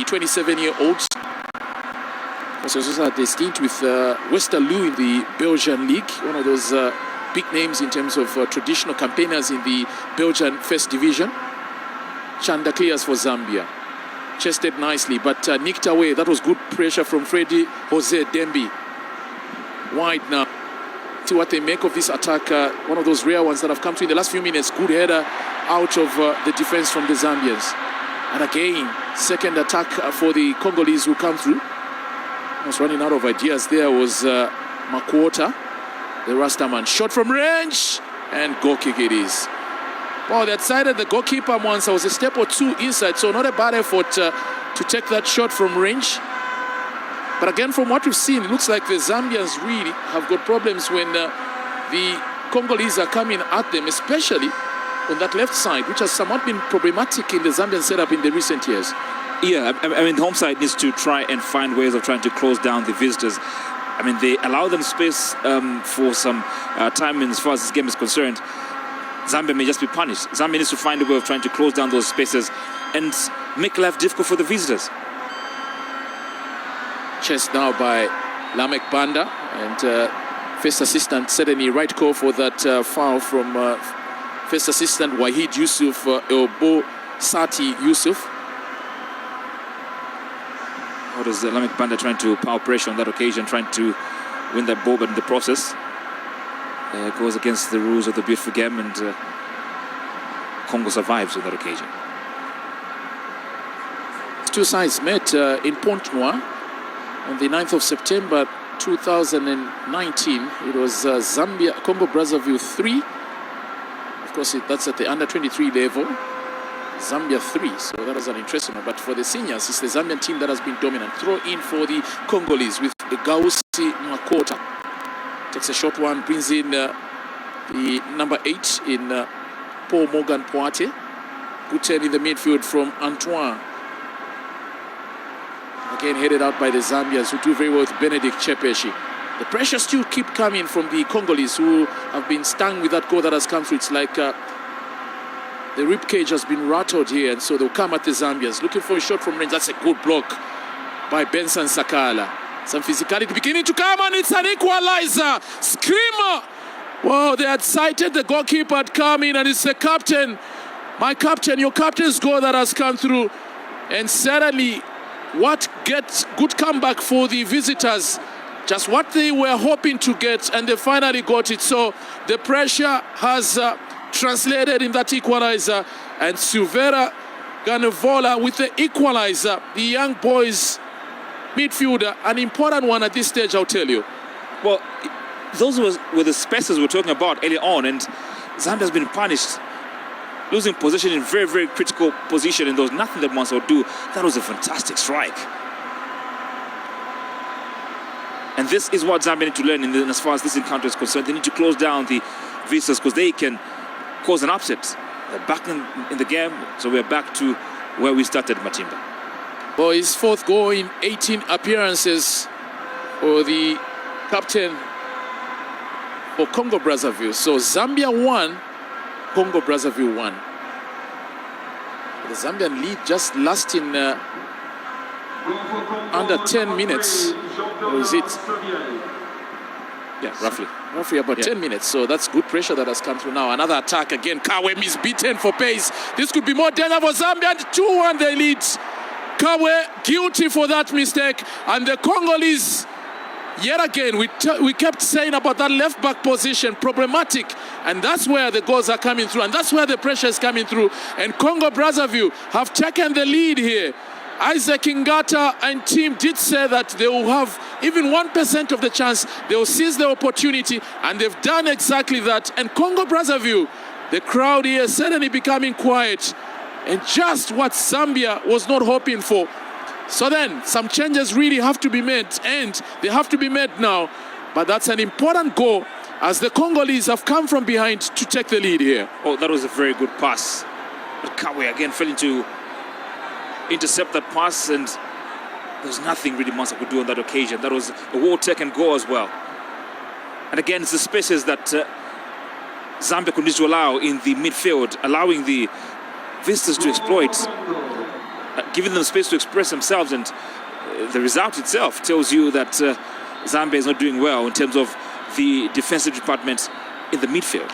27-year-olds. Also had a stint with Westerlo in the Belgian league, one of those big names in terms of traditional campaigners in the Belgian first division. Chanda clears for Zambia. Chested nicely, but nicked away. That was good pressure from Freddy Jose Dembi. Wide now. See what they make of this attack. One of those rare ones that have come through in the last few minutes. Good header out of the defense from the Zambians. And again, second attack for the Congolese who come through. I was running out of ideas. There was Makwota, the Rastaman. Shot from range, and goal kick it is. Well, they had sided the goalkeeper once. I was a step or two inside, so not a bad effort to take that shot from range. But again, from what we've seen, it looks like the Zambians really have got problems when the Congolese are coming at them, especially on that left side, which has somewhat been problematic in the Zambian setup in the recent years. Yeah, I mean, the home side needs to try and find ways of trying to close down the visitors. I mean, they allow them space for some time as far as this game is concerned. Zambia may just be punished. Zambia needs to find a way of trying to close down those spaces and make life difficult for the visitors. Chased now by Lamek Banda, and first assistant said any right call for that foul from first assistant Wahid Yusuf Elbo Sati Yusuf. How does Lamek Banda trying to power pressure on that occasion, trying to win that ball, but in the process goes against the rules of the beautiful game, and Congo survives on that occasion. Two sides met in Pont-Noir on the 9th of September 2019. It was Zambia, Congo Brazzaville 3. Of course, that's at the under-23 level. Zambia 3, so that was an interesting one. But for the seniors, it's the Zambian team that has been dominant. Throw in for the Congolese with Gausi Makota. Takes a short one, brings in the number 8 in Paul Morgan Poate. Good turn in the midfield from Antoine. Again, headed out by the Zambians, who do very well with Benedict Chepeshi. The pressure still keep coming from the Congolese, who have been stung with that goal that has come through. It's like the ribcage has been rattled here, and so they'll come at the Zambians. Looking for a shot from range. That's a good block by Benson Sakala. Some physicality beginning to come, and it's an equalizer. Screamer! Whoa, they had sighted the goalkeeper had come in, and it's the captain. My captain, your captain's goal that has come through. And certainly, what gets good comeback for the visitors. Just what they were hoping to get, and they finally got it. So the pressure has translated in that equalizer, and Silvera Ganavola with the equalizer. The young boys midfielder, an important one at this stage, I'll tell you. Well, those were the spaces we were talking about early on, and Zambia has been punished, losing position in very, very critical position, and there was nothing that Mansour would do. That was a fantastic strike. And this is what Zambia need to learn as far as this encounter is concerned. They need to close down the visitors, because they can cause an upset. They're back in the game, so we're back to where we started, Matimba. Well, his fourth goal in 18 appearances for the captain for Congo Brazzaville. So Zambia 1, Congo Brazzaville 1. The Zambian lead just lasting under 10 minutes. Or is it? Yeah, roughly about 10 minutes. So that's good pressure that has come through now. Another attack again. Kawe misbeaten for pace. This could be more danger for Zambia. 2-1 they lead. Kawe guilty for that mistake. And the Congolese, yet again, we kept saying about that left back position, problematic. And that's where the goals are coming through. And that's where the pressure is coming through. And Congo Brazzaville have taken the lead here. Isaac Ngata and team did say that they will have even 1% of the chance. They will seize the opportunity, and they've done exactly that. And Congo Brazzaville, the crowd here suddenly becoming quiet, and just what Zambia was not hoping for. So then, some changes really have to be made, and they have to be made now. But that's an important goal, as the Congolese have come from behind to take the lead here. Oh, that was a very good pass. But Kawe again failing to intercept that pass, and there was nothing really Mansa could do on that occasion. That was a well-taken goal as well. And again, it's the spaces that Zambia continues to allow in the midfield, allowing the visitors to exploit. giving them space to express themselves, and the result itself tells you that Zambia is not doing well in terms of the defensive department in the midfield.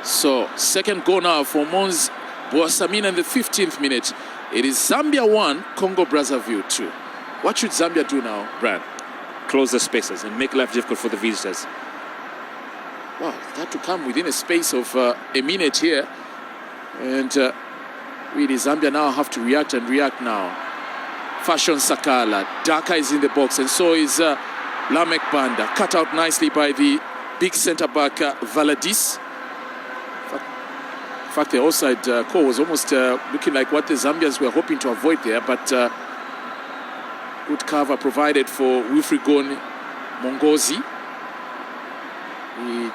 So, second goal now for Mons Boasamina in the 15th minute. It is Zambia 1, Congo Brazzaville 2. What should Zambia do now, Brad? Close the spaces and make life difficult for the visitors. Wow, that to come within a space of a minute here. And really, Zambia now have to react now. Fashion Sakala, Daka is in the box, and so is Lamek Banda. Cut out nicely by the big centre-back Valadis. In fact, the offside call was almost looking like what the Zambians were hoping to avoid there, but good cover provided for Wilfrigon Mongozi, the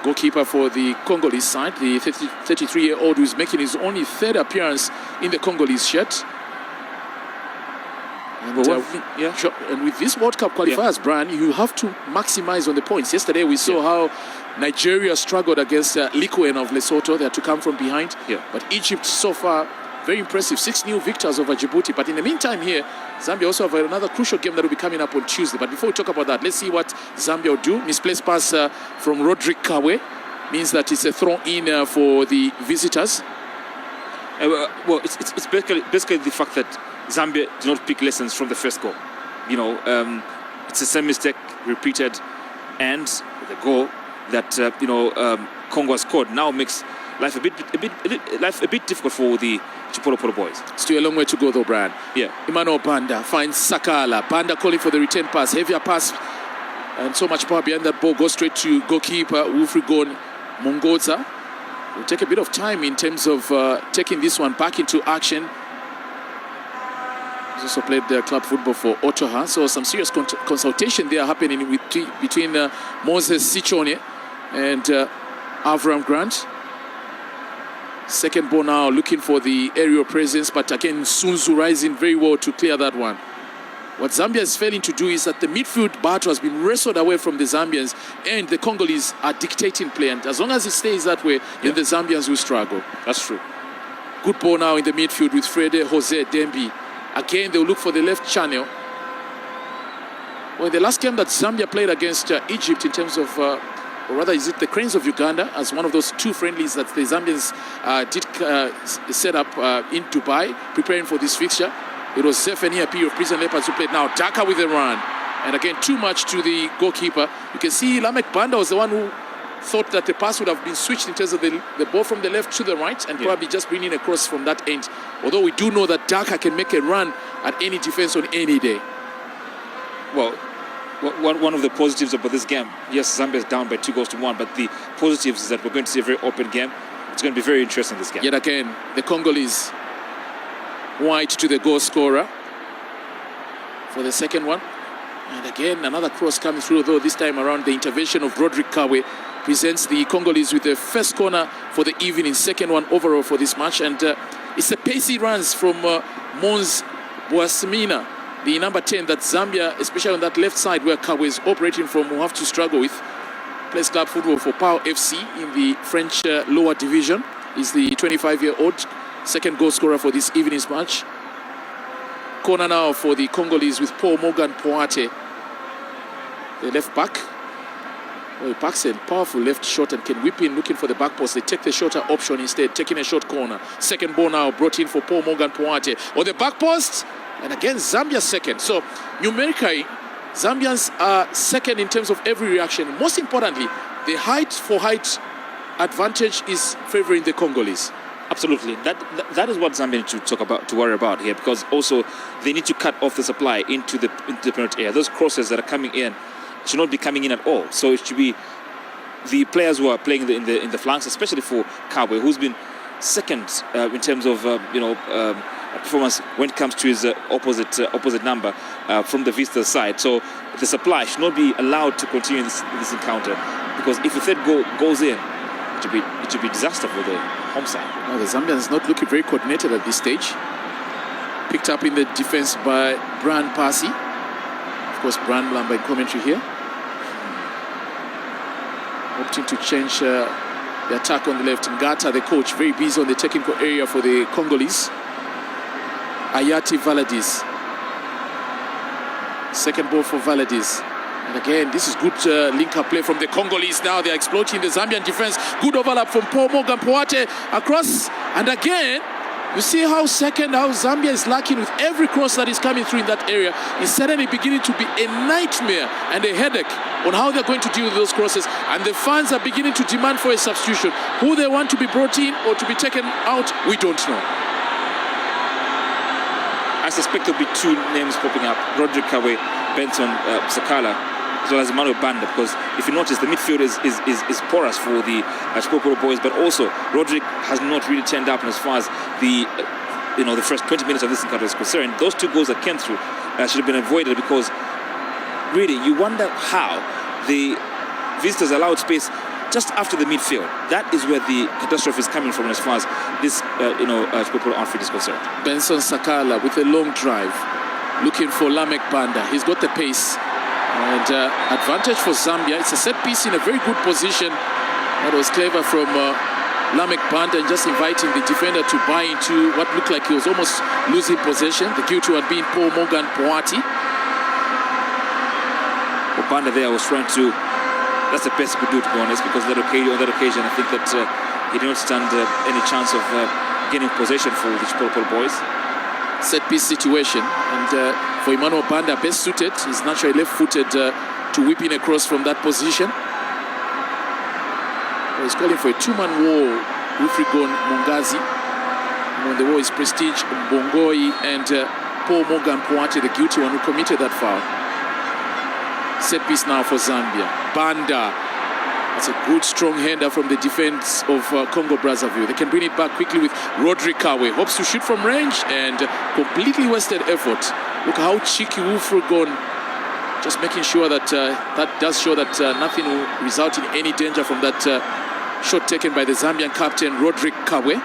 goalkeeper for the Congolese side, the 33-year-old who is making his only third appearance in the Congolese shirt. And, and with this World Cup qualifiers, Brian, you have to maximize on the points. Yesterday we saw how Nigeria struggled against Likwen of Lesotho. They had to come from behind. But Egypt so far, very impressive. 6 new victors over Djibouti. But in the meantime here, Zambia also have another crucial game that will be coming up on Tuesday. But before we talk about that, let's see what Zambia will do. Misplaced pass from Roderick Kawe means that it's a throw in for the visitors. Well, it's basically the fact that Zambia did not pick lessons from the first goal. You know, it's the same mistake repeated, and the goal that Congo has scored now makes life a bit difficult for the Chipolopolo boys. Still a long way to go though, Brian. Emmanuel Banda finds Sakala. Banda calling for the return pass, heavier pass, and so much power behind that ball goes straight to goalkeeper Wilfrigon Mongoza. Will take a bit of time in terms of taking this one back into action. He's also played club football for Otoha, so some serious consultation there happening between Moses Sichone and Avram Grant. Second ball now, looking for the aerial presence, but again Sunzu rising very well to clear that one. What Zambia is failing to do is that the midfield battle has been wrestled away from the Zambians, and the Congolese are dictating play, and as long as it stays that way, then the Zambians will struggle. That's true. Good ball now in the midfield with Frede Jose Dembi. Again, they'll look for the left channel. Well, in the last game that Zambia played against Egypt in terms of, or rather is it the Cranes of Uganda, as one of those 2 friendlies that the Zambians did set up in Dubai, preparing for this fixture. It was Zephania P of Prison Leopards who played now. Daka with a run. And again, too much to the goalkeeper. You can see Lamek Banda was the one who thought that the pass would have been switched in terms of the ball from the left to the right, and probably just bringing across from that end. Although we do know that Daka can make a run at any defense on any day. Well, one of the positives about this game, yes, Zambia is down by 2-1, but the positives is that we're going to see a very open game. It's going to be very interesting, this game. Yet again, the Congolese wide to the goal scorer for the second one. And again, another cross coming through, though this time around the intervention of Roderick Kawe presents the Congolese with the first corner for the evening, second one overall for this match. And it's a pacey runs from Mons Boasamina, the number 10 that Zambia, especially on that left side where Kawe is operating from, will have to struggle with. Plays club football for Pau FC in the French lower division. He's the 25-year-old second goal scorer for this evening's match. Corner now for the Congolese with Paul Morgan Poate, the left back. Well, he packs a powerful left shot and can whip in looking for the back post. They take the shorter option instead, taking a short corner. Second ball now brought in for Paul Morgan Poate. On the back post, and again Zambia second. So numerically, Zambians are second in terms of every reaction. Most importantly, the height for height advantage is favoring the Congolese. Absolutely. That is what Zambia need to worry about here, because also they need to cut off the supply into the penalty area. Those crosses that are coming in should not be coming in at all. So it should be the players who are playing in the flanks, especially for Kawe, who's been second in terms of performance when it comes to his opposite number from the visitor side. So the supply should not be allowed to continue this encounter, because if the third goal goes in, it should be disaster for the home side. Now the Zambians not looking very coordinated at this stage. Picked up in the defense by Bran Pasi. Of course, Bran Lamba in commentary here. Opting to change the attack on the left. Ngata, the coach, very busy on the technical area for the Congolese. Ayati Valadis. Second ball for Valadis. And again, this is good link-up play from the Congolese now. They're exploiting the Zambian defense. Good overlap from Paul Morgan Poate across. And again, you see how Zambia is lacking with every cross that is coming through in that area. It's suddenly beginning to be a nightmare and a headache on how they're going to deal with those crosses. And the fans are beginning to demand for a substitution. Who they want to be brought in or to be taken out, we don't know. I suspect there'll be two names popping up: Roderick Kawe, Benson Sakala, as well as Emmanuel Banda. Because if you notice, the midfield is porous for the Chipopolo boys, but also Roderick has not really turned up as far as the the first 20 minutes of this encounter is concerned. Those two goals that came through should have been avoided, because really you wonder how the visitors allowed space just after the midfield. That is where the catastrophe is coming from as far as this Chipopolo outfit is concerned. Benson Sakala with a long drive, looking for Lamek Banda. He's got the pace. And advantage for Zambia. It's a set piece in a very good position. That was clever from Lamek Banda, and just inviting the defender to buy into what looked like he was almost losing possession. The guilty one being Paul Morgan Poati. Banda there was trying to, that's the best he could do, to be honest, because on that occasion I think that he did not stand any chance of gaining possession for the Chipopolo boys. Set piece situation, and for Emmanuel Banda, best suited. He's naturally left-footed to whip in across from that position. He's calling for a two-man war. Wilfrigon Mungazi. And on the wall is Prestige Mbongoi and Paul Morgan Poate, the guilty one who committed that foul. Set piece now for Zambia. Banda. That's a good strong hander from the defense of Congo Brazzaville. They can bring it back quickly with Roderick Kawe. Hopes to shoot from range and completely wasted effort. Look how cheeky Wilfrigon, just making sure that that does show that nothing will result in any danger from that shot taken by the Zambian captain Roderick Kawe.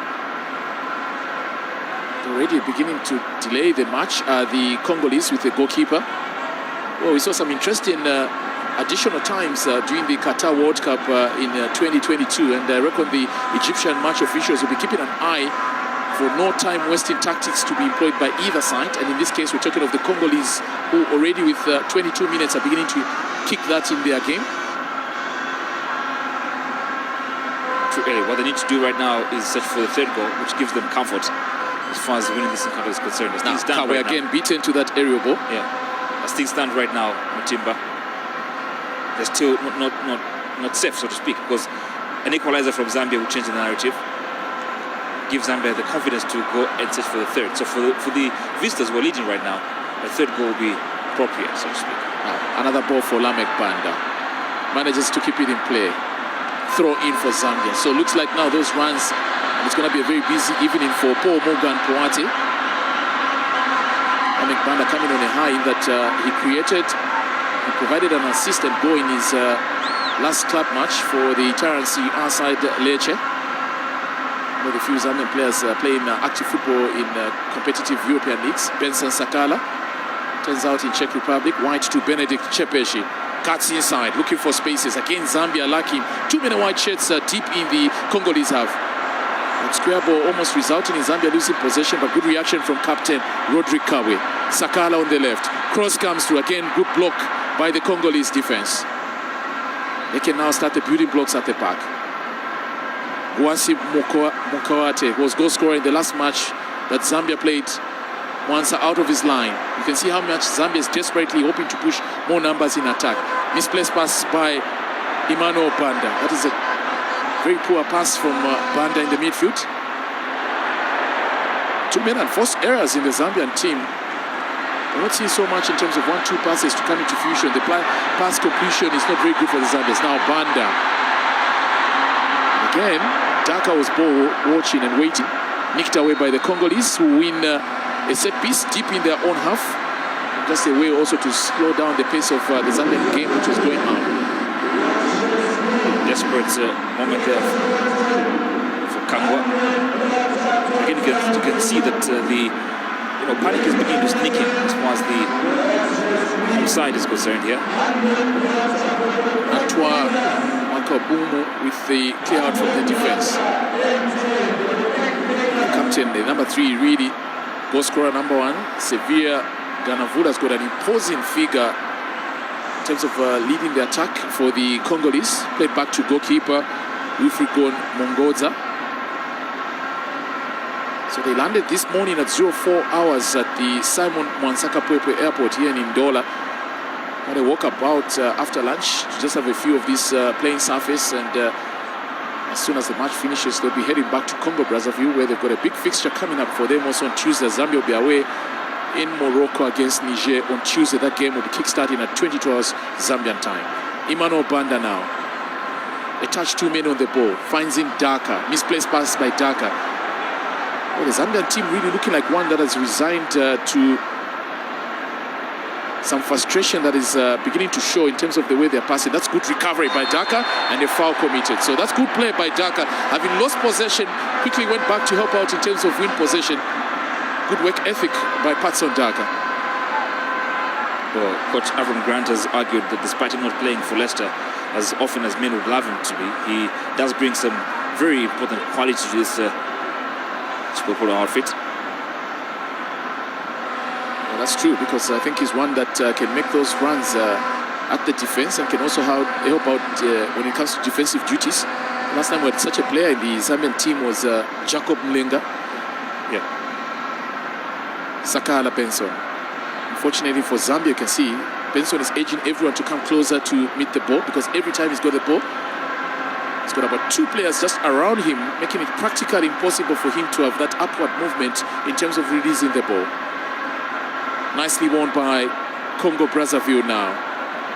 Already beginning to delay the match, the Congolese with the goalkeeper. Well, we saw some interesting additional times during the Qatar World Cup in 2022, and I reckon the Egyptian match officials will be keeping an eye for no time wasting tactics to be employed by either side. And in this case, we're talking of the Congolese, who already with 22 minutes are beginning to kick that in their game. What they need to do right now is search for the third goal, which gives them comfort as far as winning this encounter is concerned. Now, Kawe again beaten to that aerial ball. Yeah, as things stand right now, Mutimba, they're still not safe, so to speak, because an equalizer from Zambia will change the narrative, give Zambia the confidence to go and search for the third. So for the visitors who are leading right now, the third goal will be appropriate, so to speak. Another ball for Lamek Banda. Manages to keep it in play. Throw in for Zambia. So looks like now those runs, it's going to be a very busy evening for Paul Morgan Poate. Lamek Banda coming on a high in that he provided an assist and goal in his last club match for the Taransi side Lecce. One of the few Zambian players playing active football in competitive European leagues. Benson Sakala turns out in Czech Republic. White to Benedict Chepeshi. Cuts inside, looking for spaces. Again, Zambia lacking. Too many white shirts deep in the Congolese half. That square ball almost resulting in Zambia losing possession, but good reaction from captain Roderick Kawe. Sakala on the left. Cross comes through. Again, good block by the Congolese defense. They can now start the building blocks at the back. Guasi Mukawate was goal scorer in the last match that Zambia played. Once out of his line. You can see how much Zambia is desperately hoping to push more numbers in attack. Misplaced pass by Emmanuel Banda. That is a very poor pass from Banda in the midfield. Too many enforced errors in the Zambian team. We're not seeing so much in terms of 1-2 passes to come into fusion. The pass completion is not very good for the Zambians. Now Banda. Again, Daka was ball watching and waiting. Nicked away by the Congolese, who win a set piece deep in their own half. And just a way also to slow down the pace of the Zambian game, which was going on. Desperate moment there for Kangwa. Again, you can see that the panic is beginning to sneak in as far as the home side is concerned here. Antoine Makabumu with the clear out from the defense. The captain, the number 3, really Goal scorer number 1, Sevilla Ganavula, has got an imposing figure in terms of leading the attack for the Congolese. Played back to goalkeeper Wilfrigon Mongoza. So they landed this morning at 04 hours at the Simon Mwansaka Pwepwe Airport here in Ndola. Had a walk about after lunch to just have a few of this playing surface, and as soon as the match finishes, they'll be heading back to Congo Brazzaville, where they've got a big fixture coming up for them also on Tuesday. Zambia will be away in Morocco against Niger on Tuesday. That game will be kick-starting at 22 hours Zambian time. Emmanuel Banda now. A touch, 2 men on the ball. Finds in Daka. Misplaced pass by Daka. Well, the Zambian team really looking like one that has resigned to some frustration that is beginning to show in terms of the way they're passing. That's good recovery by Daka and a foul committed. So that's good play by Daka. Having lost possession, quickly went back to help out in terms of win possession. Good work ethic by Patson Daka. Well, Coach Avram Grant has argued that despite him not playing for Leicester as often as men would love him to be, he does bring some very important quality to this Chipopolo outfit. Well, that's true, because I think he's one that can make those runs at the defense and can also help out when it comes to defensive duties. Last time we had such a player in the Zambian team was Jacob Mlenga. Yeah. Sakala Benson. Unfortunately for Zambia, you can see Benson is urging everyone to come closer to meet the ball, because every time he's got the ball, he's got about 2 players just around him, making it practically impossible for him to have that upward movement in terms of releasing the ball. Nicely won by Congo Brazzaville now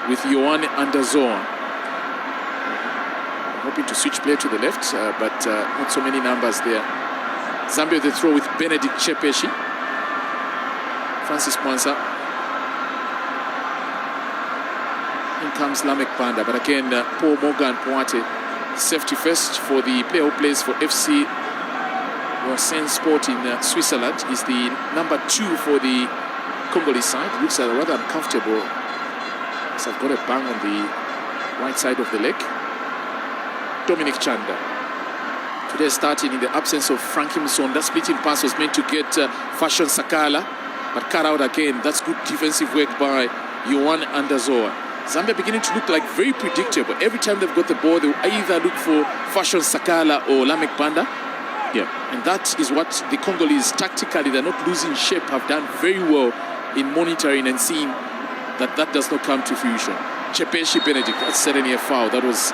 with Yohan Anderson. Hoping to switch play to the left, but not so many numbers there. Zambia they throw with Benedict Chepeshi. Francis Mwansa. In comes Lamek Banda, but again Paul Morgan Poate. Safety first for the player who plays for FC Rosen Sport in Switzerland. Is the number 2 for the Congolese side. Looks rather uncomfortable. So I've got a bang on the right side of the leg. Dominic Chanda. Today starting in the absence of Frankie Musonda. Splitting pass was meant to get Fashion Sakala, but cut out again. That's good defensive work by Yohan Anderson. Zambia beginning to look like very predictable. Every time they've got the ball, they will either look for Fashion Sakala or Lamek Banda. Yeah. And that is what the Congolese tactically, they're not losing shape, have done very well in monitoring and seeing that that does not come to fruition. Chepeshi Benedict, that's certainly a foul. That was,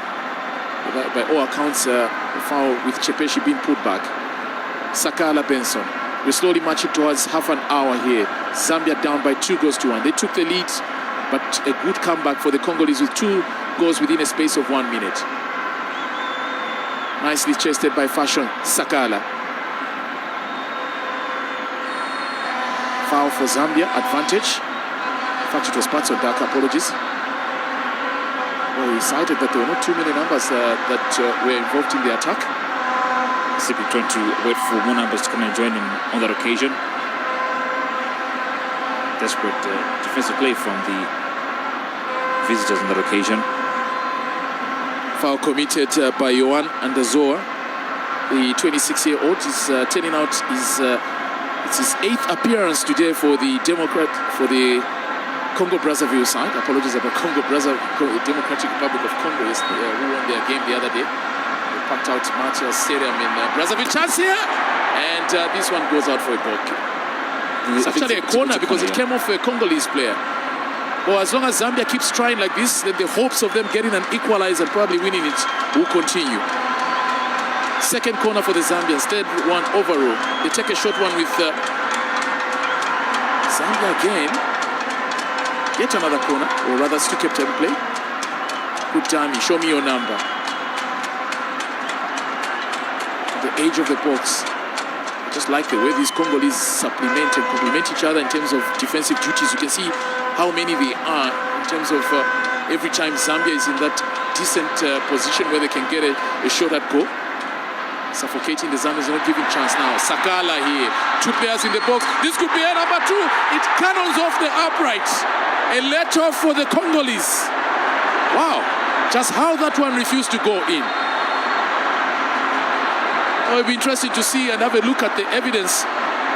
by all accounts, a foul with Chepeshi being put back. Sakala Benson. We're slowly marching towards half an hour here. Zambia down by 2-1. They took the lead, but a good comeback for the Congolese with 2 goals within a space of 1 minute. Nicely chested by Fashion Sakala. Foul for Zambia, advantage. In fact, it was Patson Daka, apologies. Well, he cited that there were not too many numbers that were involved in the attack. Simply trying to wait for more numbers to come and join him on that occasion. Desperate defensive play from the visitors on that occasion. Foul committed by Yohan Anderson. The 26-year-old is turning out it's his 8th appearance today for the Congo Brazzaville side. Apologies about Congo Brazzaville, Democratic Republic of Congo, who won their game the other day. They packed out Martial Stadium in Brazzaville. Chance here, and this one goes out for a ball kick. It's actually a corner because it came off a Congolese player. Well, as long as Zambia keeps trying like this, then the hopes of them getting an equalizer and probably winning it will continue. Second corner for the Zambians, third one overall. They take a short one with Zambia again. Yet another corner, or rather still kept in play. Good timing, show me your number. At the edge of the box. I just like the way these Congolese supplement and complement each other in terms of defensive duties. You can see how many they are in terms of every time Zambia is in that decent position where they can get a shot at goal. Suffocating the Zambians, not giving chance now. Sakala here, 2 players in the box. This could be a number 2. It cannons off the upright. A let-off for the Congolese. Wow, just how that one refused to go in. Oh, it'll be interesting to see and have a look at the evidence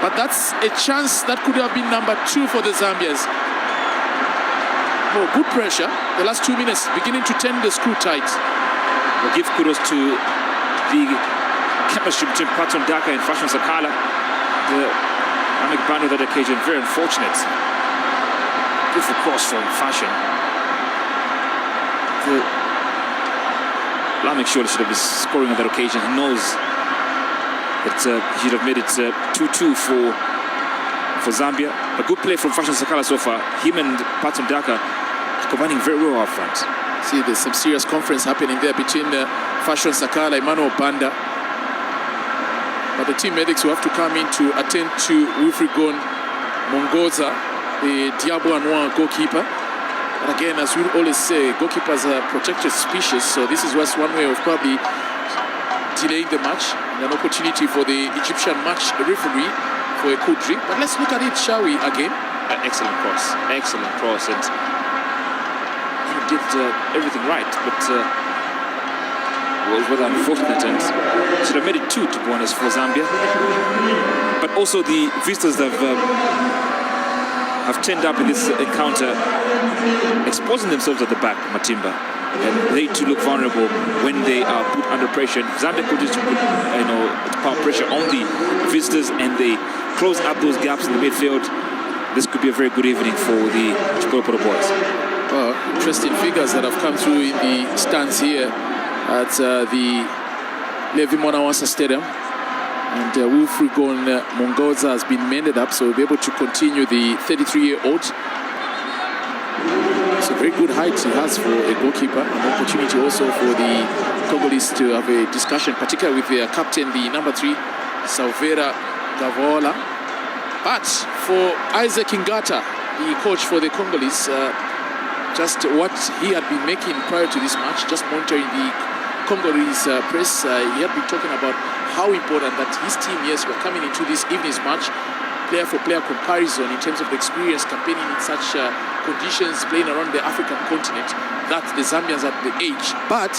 But that's a chance that could have been number 2 for the Zambians. Oh, good pressure. The last 2 minutes beginning to turn the screw tight. We'll give kudos to the chemistry between Patson Daka and Fashion Sakala. The Lamek Banda on that occasion, very unfortunate. Beautiful cross from Fashion. Lamek surely should have been scoring on that occasion. He knows that he should have made it 2-2 for Zambia. A good play from Fashion Sakala so far. Him and Patson Daka combining very well up front. See, there's some serious conference happening there between Fashion Sakala, Emmanuel Banda. But the team medics will have to come in to attend to Wilfrigon Mongoza, the Diabo Anwa goalkeeper. But again, as we always say, goalkeepers are protected species, so this is just one way of probably delaying the match and an opportunity for the Egyptian match referee for a cool drink. But let's look at it, shall we, again? Excellent cross, and he did everything right, but was rather unfortunate and should have made it 2 to be honest for Zambia. But also the visitors have turned up in this encounter, exposing themselves at the back, Matimba. And they too look vulnerable when they are put under pressure. If Zambia continues to put power pressure on the visitors and they close up those gaps in the midfield, this could be a very good evening for the Chipolopolo boys. Well, interesting figures that have come through in the stands here at the Levi Mwanawasa Stadium. And Wilfrigon Mongoza has been mended up, so we'll be able to continue the 33-year-old. It's a very good height he has for a goalkeeper. An opportunity also for the Congolese to have a discussion, particularly with their captain, the number 3, Salvera Gavola. But for Isaac Ingata, the coach for the Congolese, just what he had been making prior to this match, just monitoring the Congolese press, he had been talking about how important that his team, yes, were coming into this evening's match, player-for-player comparison in terms of the experience campaigning in such conditions, playing around the African continent, that the Zambians at the age, but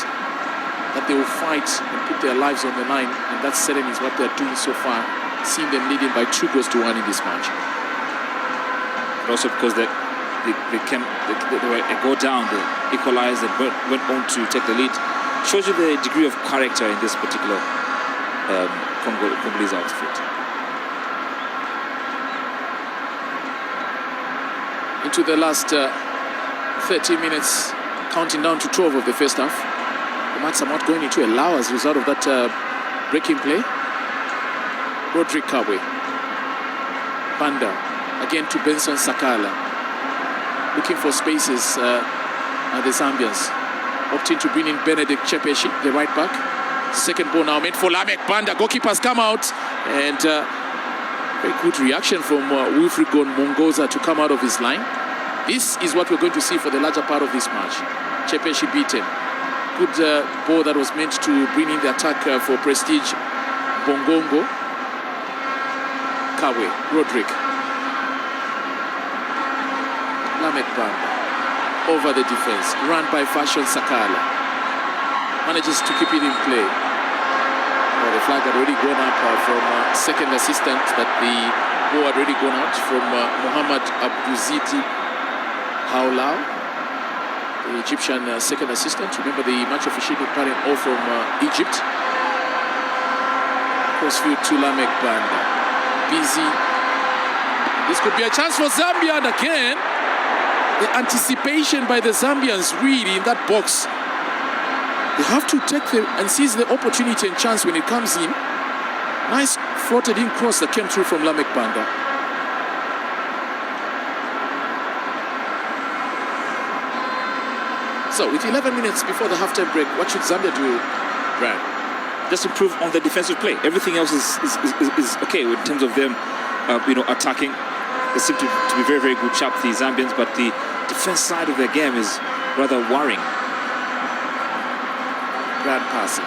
that they will fight and put their lives on the line, and that certainly is what they're doing so far, seeing them leading by 2-1 in this match. And also because they were a goal down, they equalized and went on to take the lead. Shows you the degree of character in this particular Congolese outfit. Into the last 30 minutes, counting down to 12 of the first half. The match somewhat going into a lull as a result of that breaking play. Roderick Kabwe. Banda again to Benson Sakala. Looking for spaces at the Zambians. Opting to bring in Benedict Chepeshi, the right back. Second ball now made for Lamek Banda. Goalkeepers come out, and very good reaction from Wilfrigon Mongoza to come out of his line. This is what we're going to see for the larger part of this match. Chepeshi beaten. Good ball that was meant to bring in the attack for Prestige. Bongongo. Kawe. Roderick. Lamek Banda. Over the defense, run by Fashion Sakala. Manages to keep it in play. Well, the flag had already gone up from second assistant, but the ball had already gone out from Muhammad Abduziti Haulau, the Egyptian second assistant. Remember the match officiated parent all from Egypt. Crossfield to Lamek Banda. Busy. This could be a chance for Zambia, and again, the anticipation by the Zambians really in that box. They have to take and seize the opportunity and chance when it comes in. Nice floated in cross that came through from Lamek Banda. So with 11 minutes before the halftime break, what should Zambia do, Brad? Just improve on the defensive play. Everything else is okay in terms of them, attacking. They seem to be very, very good, sharp, the Zambians, but the defense side of their game is rather worrying. Grand passing.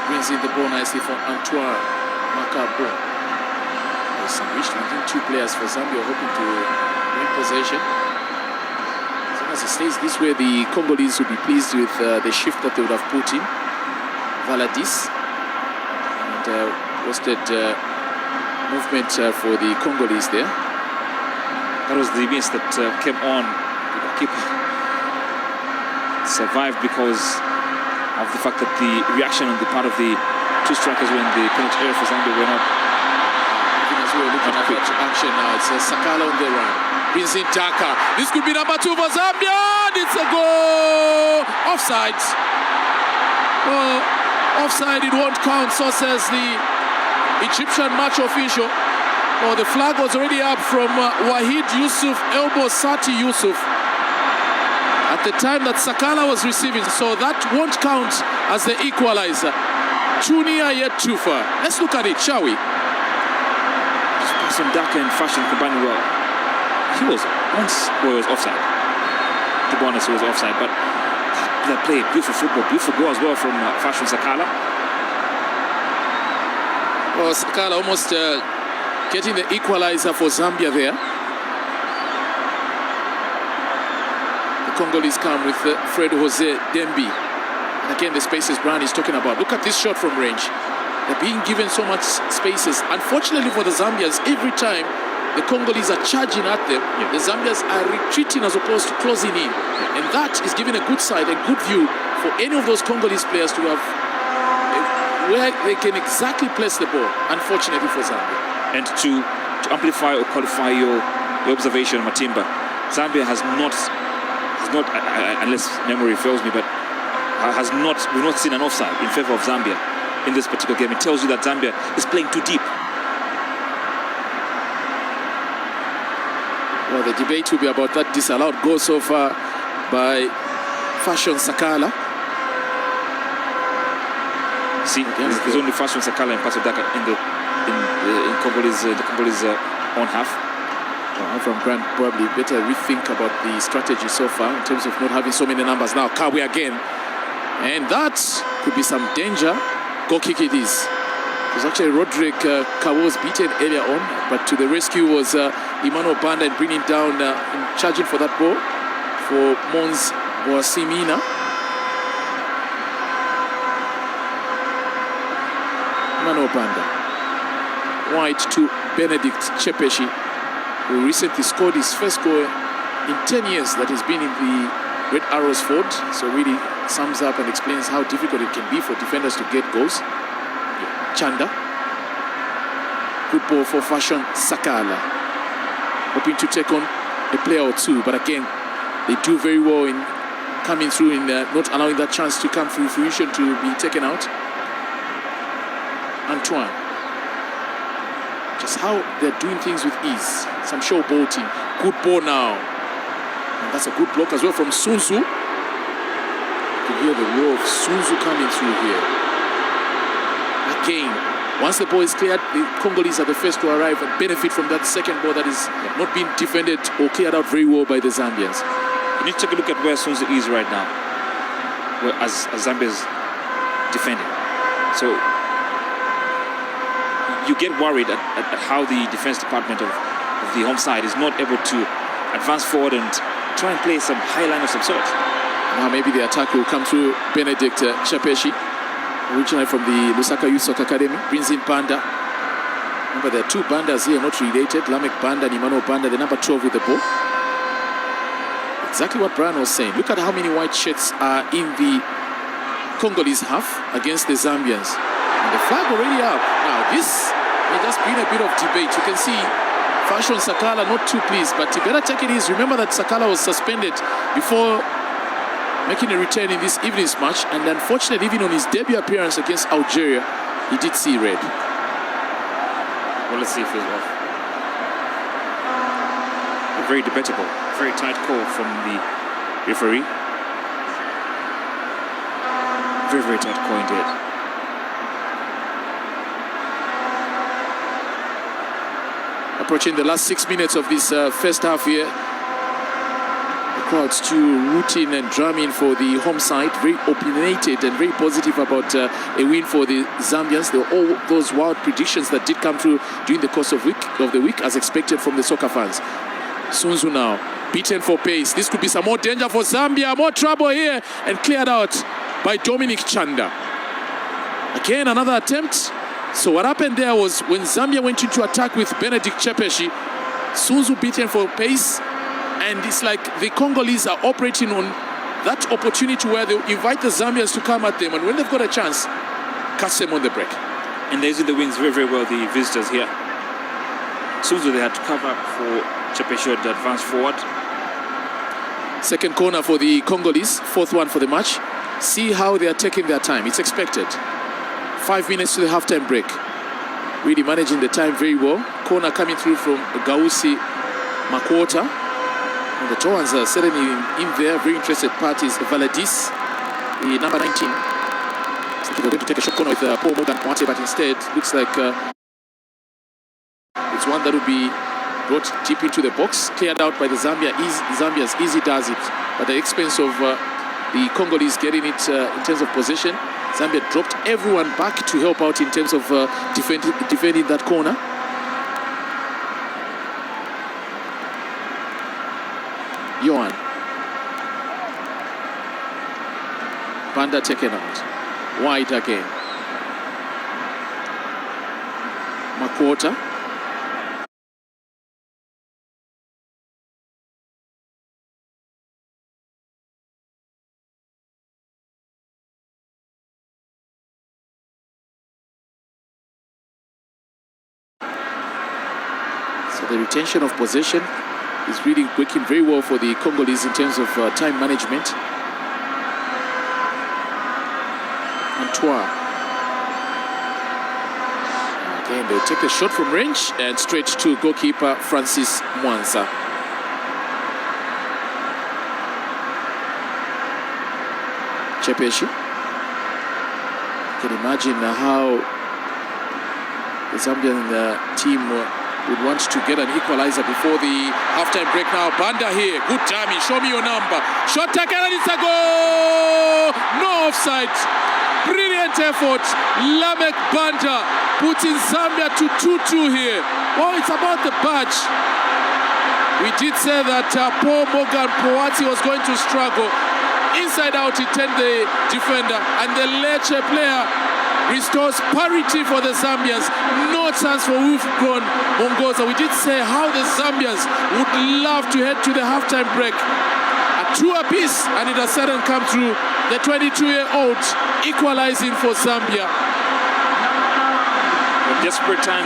Brings in the ball nicely for Antoine Makabo. There's some reach within 2 players for Zambia hoping to win possession. As long as it stays this way, the Congolese will be pleased with the shift that they would have put in. Valadis and roasted movement for the Congolese there. That was the miss that came on. The goalkeeper survived because of the fact that the reaction on the part of the two strikers when the penalty area for Zambia went up. Even as we're looking at action now, it's Sakala on the run. Brings in Daka. This could be number 2 for Zambia. It's a goal. Offside. Well, offside, it won't count, so says the Egyptian match official. Oh, the flag was already up from Wahid Yusuf, Elbo Sati Yusuf, at the time that Sakala was receiving. So that won't count as the equalizer. Too near yet too far. Let's look at it, shall we? Just pass on Daka and Fashion combining well. He was once was offside. To be honest, he was offside, but that play, beautiful football, beautiful goal as well from Fashion Sakala. Well, Sakala almost getting the equalizer for Zambia there. The Congolese come with Fred Jose Dembi. And again, the spaces Brian is talking about. Look at this shot from range. They're being given so much spaces. Unfortunately for the Zambians, every time the Congolese are charging at them, the Zambians are retreating as opposed to closing in. And that is giving a good side, a good view for any of those Congolese players to have where they can exactly place the ball, unfortunately for Zambia. And to amplify or qualify your observation, Matimba, Zambia has not, unless memory fails me, but we've not seen an offside in favor of Zambia in this particular game. It tells you that Zambia is playing too deep. Well, the debate will be about that disallowed goal so far by Fashion Sakala. See, there's only Fashion Sakala and Paso Daka in the Congolese own half. Well, from Grant, probably better rethink about the strategy so far in terms of not having so many numbers. Now Kawi again, and that could be some danger. Goal kick it is. It was actually Roderick Kawo's beaten earlier on, but to the rescue was Emmanuel Banda and bringing down and charging for that ball for Mons Boasimina. Emmanuel Banda. White to Benedict Chepeshi, who recently scored his first goal in 10 years that he's been in the Red Arrows Ford. So really sums up and explains how difficult it can be for defenders to get goals. Chanda. Good ball for Fashion Sakala. Hoping to take on a player or two, but again, they do very well in coming through in not allowing that chance to come through fruition to be taken out. Antoine. Just how they're doing things with ease. Some showboating. Good ball now. And that's a good block as well from Sunzu. You can hear the roar of Sunzu coming through here. Again, once the ball is cleared, the Congolese are the first to arrive and benefit from that second ball that is not being defended or cleared out very well by the Zambians. You need to take a look at where Sunzu is right now, as Zambia's defending. So you get worried at how the defense department of the home side is not able to advance forward and try and play some high line of some sort. Now maybe the attack will come through Benedict Chepeshi, originally from the Lusaka Youth Soccer Academy. Brings in Banda. Remember, there are two Bandas here, not related. Lamek Banda and Emmanuel Banda, the number 12 with the ball. Exactly what Brian was saying. Look at how many white shirts are in the Congolese half against the Zambians. And the flag already up. Now this may just bring a bit of debate. You can see Fashion Sakala not too pleased, but he better take it easy. Remember that Sakala was suspended before making a return in this evening's match, and unfortunately, even on his debut appearance against Algeria, he did see red. Well, let's see if he's off. A very debatable, very tight call from the referee. Very, very tight call indeed. Approaching the last 6 minutes of this first half here. The crowd still rooting and drumming for the home side. Very opinionated and very positive about a win for the Zambians. There were all those wild predictions that did come through during the course of the week, as expected from the soccer fans. Sunzu now, beaten for pace. This could be some more danger for Zambia. More trouble here, and cleared out by Dominic Chanda. Again, another attempt. So what happened there was when Zambia went into attack with Benedict Chepeshi, Sunzu beaten for pace, and it's like the Congolese are operating on that opportunity where they invite the Zambians to come at them, and when they've got a chance, catch them on the break. And they use the wings very, very well, the visitors here. Sunzu, they had to cover up for Chepeshi to advance forward. Second corner for the Congolese, fourth one for the match. See how they are taking their time. It's expected. 5 minutes to the halftime break. Really managing the time very well. Corner coming through from Gausi Makwota. And the Towans are certainly in there. Very interested parties. Valadis, the number 19. So they're going to take a shot corner with Paul Morgan Mwate, but instead looks like it's one that will be brought deep into the box. Cleared out by the Zambians. Easy does it. At the expense of the Congolese getting it in terms of possession. Zambia dropped everyone back to help out in terms of defending that corner. Johan. Banda taken out. Wide again. Makwota. So the retention of possession is really working very well for the Congolese in terms of time management. Antoine. Again, they'll take the shot from range and straight to goalkeeper Francis Mwanza. Chepeshi. You can imagine how the Zambian team would want to get an equalizer before the halftime break now. Banda here, good timing, show me your number. Shot taken and it's a goal! No offside. Brilliant effort. Lamek Banda putting Zambia to 2-2 here. Oh, it's about the badge. We did say that Paul Morgan Mwate was going to struggle. Inside out, he turned the defender, and the Lecce player restores parity for the Zambians. No chance for Wolfgang Mongoza. We did say how the Zambians would love to head to the halftime break. A 2 apiece, and it has suddenly come through. The 22-year-old equalizing for Zambia. When desperate time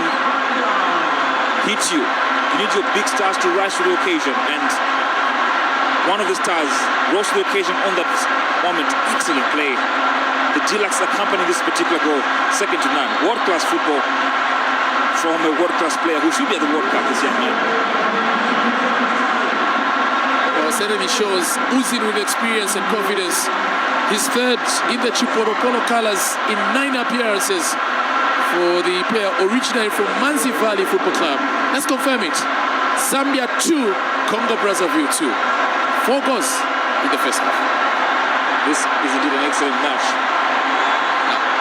hits you, you need your big stars to rise to the occasion. And one of the stars rose to the occasion on that moment. Excellent play. The Deluxe accompanying this particular goal, second to none. World-class football from a world-class player who should be at the World Cup this young man. Well, certainly shows oozing with experience and confidence. His third in the Chiporopolo colors in 9 appearances for the player originating from Manzi Valley Football Club. Let's confirm it. Zambia 2, Congo Brazzaville 2. 4 goals in the first half. This is indeed an excellent match.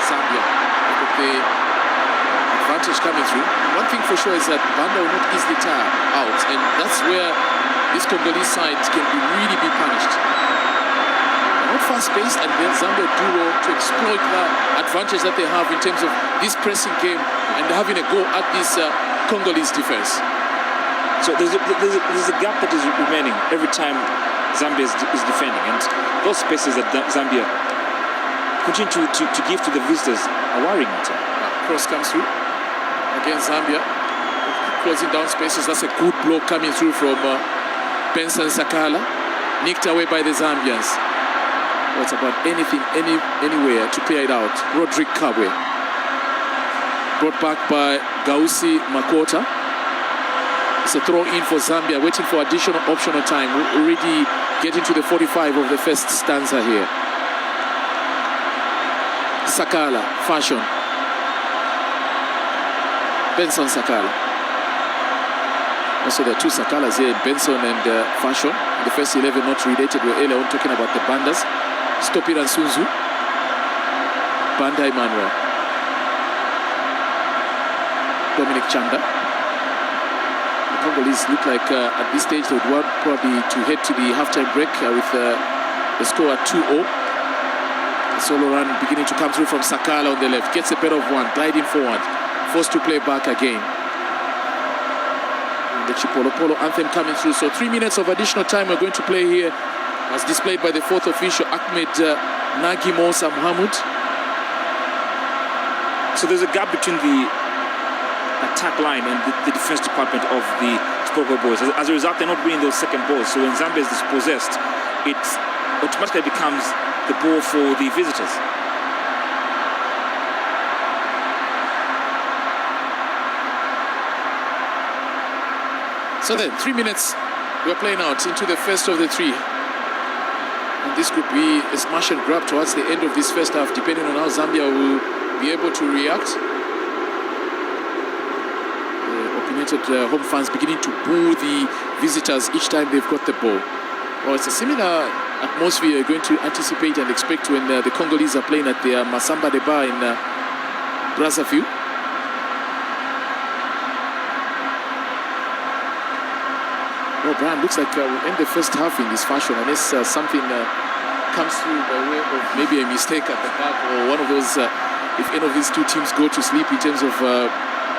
Zambia with the advantage coming through. One thing for sure is that Banda will not easily tire out, and that's where this Congolese side can really be punished. They're not fast-paced, and then Zambia do well to exploit the advantage that they have in terms of this pressing game and having a go at this Congolese defense. So there's a gap that is remaining every time Zambia is defending, and those spaces that Zambia continue to give to the visitors are worrying at them. Cross comes through. Again, Zambia closing down spaces. That's a good blow coming through from Benson Sakala. Nicked away by the Zambians. Well, it's about anything, anywhere to clear it out. Roderick Kabwe. Brought back by Gausi Makwota. It's a throw in for Zambia, waiting for additional optional time. We're already getting to the 45 of the first stanza here. Sakala, Fashion. Benson Sakala. Also, there are 2 Sakalas here, Benson and Fashion. The first 11 not related. We're earlier on talking about the Bandas. Stop it and Sunzu. Banda Emmanuel. Dominic Chanda. The Congolese look like at this stage they would want probably to head to the halftime break with the score at 2-0. The solo run beginning to come through from Sakala on the left. Gets a bit of one, gliding forward. forced to play back again. And the Chipolo Polo anthem coming through. So 3 minutes of additional time we're going to play here, as displayed by the fourth official, Ahmed Nagi Mosa Mohamud. So there's a gap between the attack line and the defense department of the Sport boys. As a result, they're not winning those second balls. So when Zambia is dispossessed, it automatically becomes the ball for the visitors. So then, 3 minutes we're playing out into the first of the three. And this could be a smash and grab towards the end of this first half, depending on how Zambia will be able to react. The opinionated home fans beginning to boo the visitors each time they've got the ball. Well, it's a similar atmosphere you're going to anticipate and expect when the Congolese are playing at the Masamba Deba in Brazzaville. Well, Brian, looks like we'll end the first half in this fashion unless something comes through by way of maybe a mistake at the back, or one of those, if any of these two teams go to sleep in terms of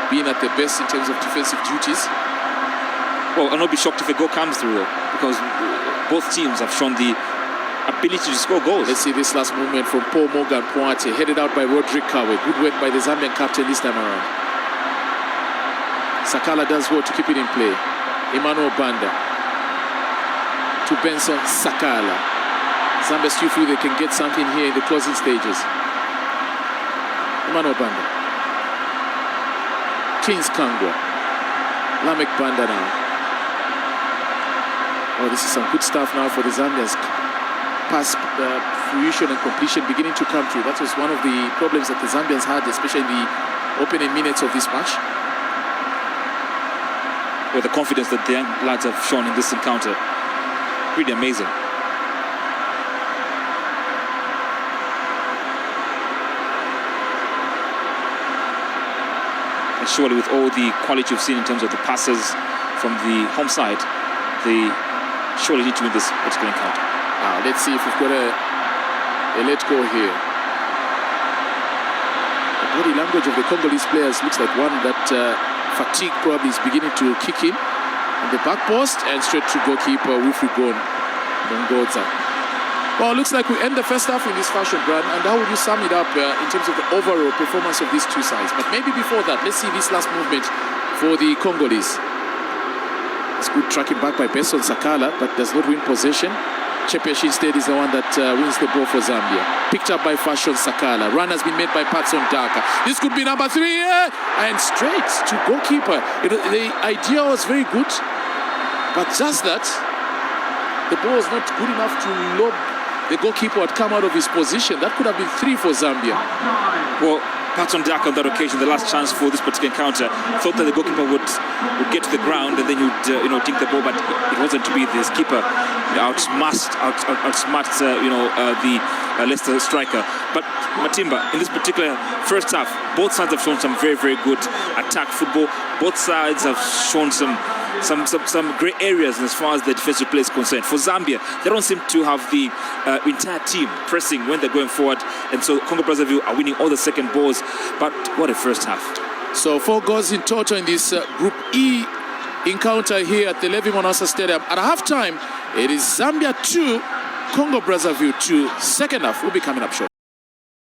being at their best in terms of defensive duties. Well, I'll not be shocked if a goal comes through, though, because both teams have shown the ability to score goals. Let's see this last movement from Paul Morgan Pointe, headed out by Roderick Kawe. Good work by the Zambian captain this time around. Sakala does well to keep it in play. Emmanuel Banda to Benson Sakala. Zambia still feel they can get something here in the closing stages. Emmanuel Banda. Kings Kangwa. Lamek Banda now. Oh, this is some good stuff now for the Zambians. Pass fruition and completion beginning to come through. That was one of the problems that the Zambians had, especially in the opening minutes of this match. With the confidence that the young lads have shown in this encounter, really amazing. And surely with all the quality you've seen in terms of the passes from the home side, they surely need to win this particular encounter. Let's see if we've got a let go here. The body language of the Congolese players looks like one that fatigue probably is beginning to kick in the back post, and straight to goalkeeper Wilfried Mongoza. Well, it looks like we end the first half in this fashion, Brad. And how would you sum it up in terms of the overall performance of these two sides? But maybe before that, let's see this last movement for the Congolese. It's good tracking back by Benson Sakala, but does not win possession. Chepeshi instead is the one that wins the ball for Zambia. Picked up by Fashion Sakala. Run has been made by Patson Daka. This could be number 3, and straight to goalkeeper. The idea was very good, but just that the ball was not good enough to lob. The goalkeeper had come out of his position. That could have been 3 for Zambia. Well, Patson Daka on that occasion, the last chance for this particular encounter, thought that the goalkeeper would get to the ground and then you'd dink the ball, but it wasn't to be. This keeper outsmart the Leicester striker. But Matimba, in this particular first half, both sides have shown some very, very good attack football. Both sides have shown some great areas as far as the defensive play is concerned. For Zambia, they don't seem to have the entire team pressing when they're going forward, and so Congo Brazzaville are winning all the second balls. But what a first half. So 4 goals in total in this Group E encounter here at the Levi Monasa Stadium. At halftime, it is Zambia 2, Congo Brazzaville 2. Second half will be coming up shortly.